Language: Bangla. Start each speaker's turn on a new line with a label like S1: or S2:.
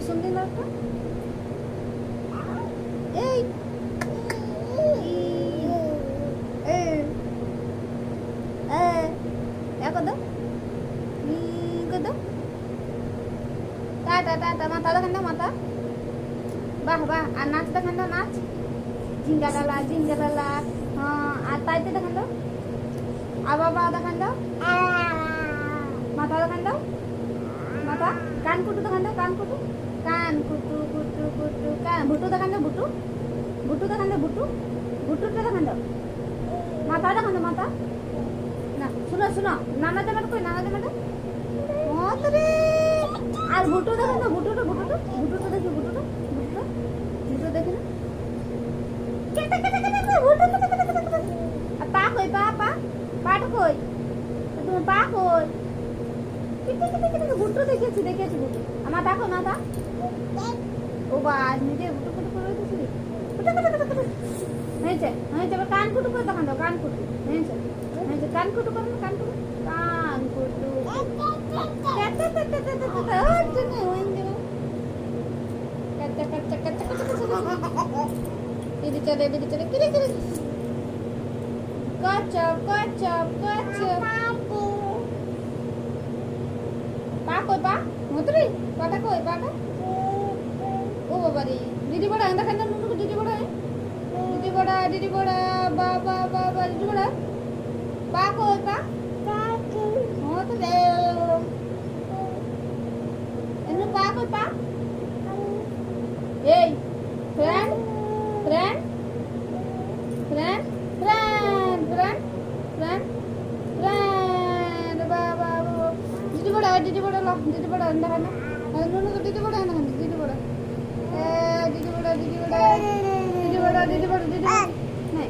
S1: শুনলি না একটা এই কত কত টাটা টাটা মাথা দেখান দাও মাথা বাহ বাহ আর নাচ দেখান দাও নাচ জিঙ্গা ডালা হ্যাঁ আর তাইতে দেখান দাও আর বাবা দেখান দাও মাথা দেখান দাও মাথা কান কুটু দেখান দাও কান কুটু কান ভুটু দেখান দাও ভুটু দেখান দাও ভুটুটা দেখান দাও মাথা দেখান দাও মাথা না শুনো নানা জামাটা কই নানা জামাটা রে আর ভুটু দেখান দাও ভুটুটা দেখি ভুটু দেখি না আর পা কই পাটা কই তোমার পা কই ভুটু দেখেছি ভুটু আমার দেখো না দা ও বা নিজে ভুটু করে হয়েছে এবার কান কুটু করে দেখান দাও কান কুটু হয়েছে কান কুটু করো কান কুটু এদিকে চলে কিরে কচ্ছপ পা কই পা মতুরি পাটা কই পাটা ও বাবা রে দিদি বড়া দেখান দাও নুনু দিদি বড়া বাবা দিদি বড়া পা কই পা মতুরি এনে পা কই পা এই ফ্রেন্ড বাবা দিদি বড়া দিদি বড়া দেখান না নুনু দিদি বড়া দিদি বড়া নাই